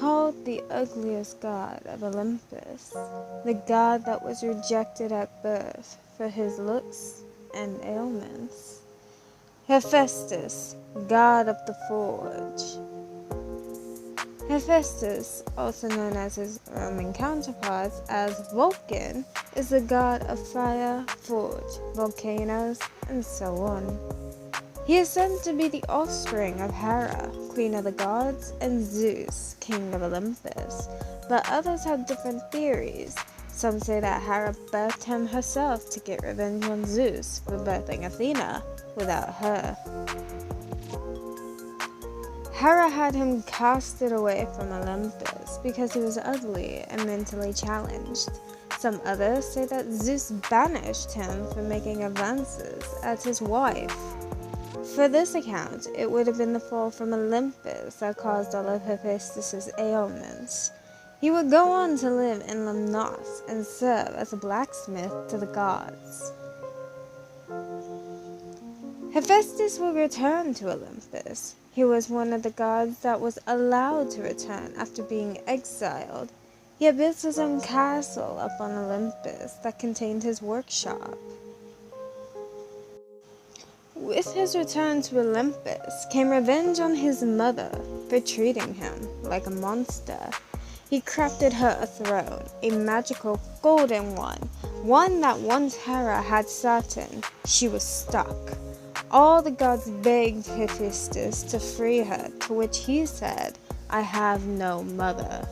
called the ugliest god of Olympus, the god that was rejected at birth for his looks and ailments. Hephaestus, god of the forge. Hephaestus, also known as his Roman counterparts as Vulcan, is the god of fire, forge, volcanoes, and so on. He is said to be the offspring of Hera, queen of the gods, and Zeus, king of Olympus, but others have different theories. Some say that Hera birthed him herself to get revenge on Zeus for birthing Athena without her. Hera had him casted away from Olympus because he was ugly and mentally challenged. Some others say that Zeus banished him for making advances as his wife. For this account, it would have been the fall from Olympus that caused all of Hephaestus' ailments. He would go on to live in Lemnos and serve as a blacksmith to the gods. Hephaestus would return to Olympus. He was one of the gods that was allowed to return after being exiled. He had built his own castle up on Olympus that contained his workshop. With his return to Olympus came revenge on his mother for treating him like a monster. He crafted her a throne, a magical golden one that once Hera had certain she was stuck. All the gods begged Hephaestus to free her, to which he said, "I have no mother."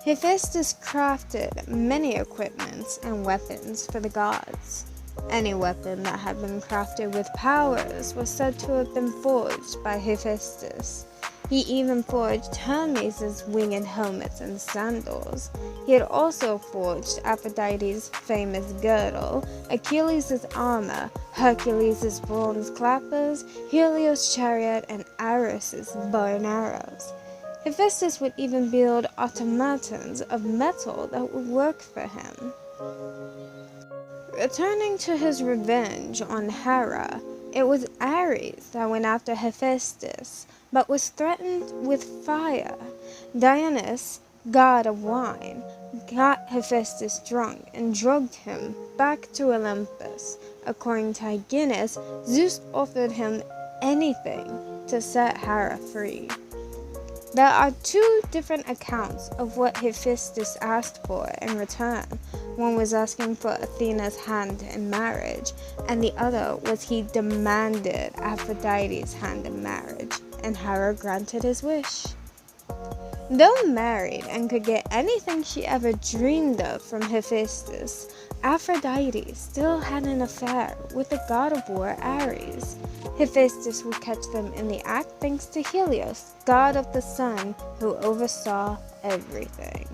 Hephaestus crafted many equipments and weapons for the gods. Any weapon that had been crafted with powers was said to have been forged by Hephaestus. He even forged Hermes' winged helmets and sandals. He had also forged Aphrodite's famous girdle, Achilles' armor, Hercules' bronze clappers, Helios' chariot, and Ares' bow and arrows. Hephaestus would even build automatons of metal that would work for him. Returning to his revenge on Hera, it was Ares that went after Hephaestus, but was threatened with fire. Dionysus, god of wine, got Hephaestus drunk and drugged him back to Olympus. According to Hyginus, Zeus offered him anything to set Hera free. There are two different accounts of what Hephaestus asked for in return. One was asking for Athena's hand in marriage, and the other was he demanded Aphrodite's hand in marriage, and Hera granted his wish. Though married and could get anything she ever dreamed of from Hephaestus, Aphrodite still had an affair with the god of war Ares. Hephaestus would catch them in the act thanks to Helios, god of the sun, who oversaw everything.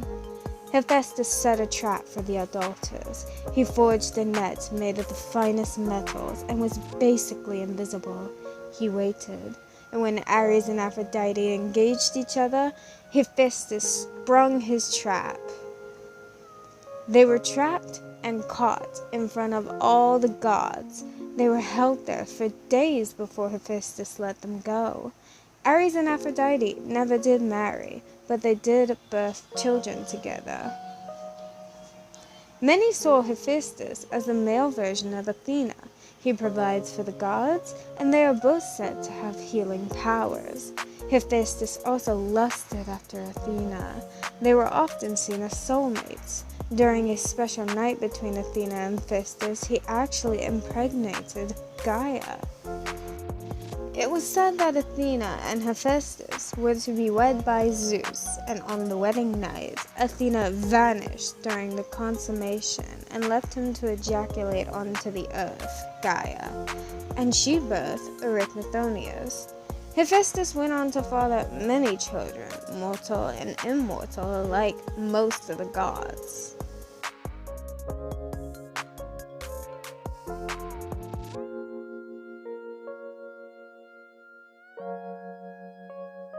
Hephaestus set a trap for the adulterers. He forged a net made of the finest metals and was basically invisible. He waited, and when Ares and Aphrodite engaged each other, Hephaestus sprung his trap. They were trapped and caught in front of all the gods. They were held there for days before Hephaestus let them go. Ares and Aphrodite never did marry, but they did birth children together. Many saw Hephaestus as the male version of Athena. He provides for the gods, and they are both said to have healing powers. Hephaestus also lusted after Athena. They were often seen as soulmates. During a special night between Athena and Hephaestus, he actually impregnated Gaia. It was said that Athena and Hephaestus were to be wed by Zeus, and on the wedding night, Athena vanished during the consummation and left him to ejaculate onto the earth, Gaia, and she birthed Greekmythology. Hephaestus went on to father many children, mortal and immortal alike, most of the gods.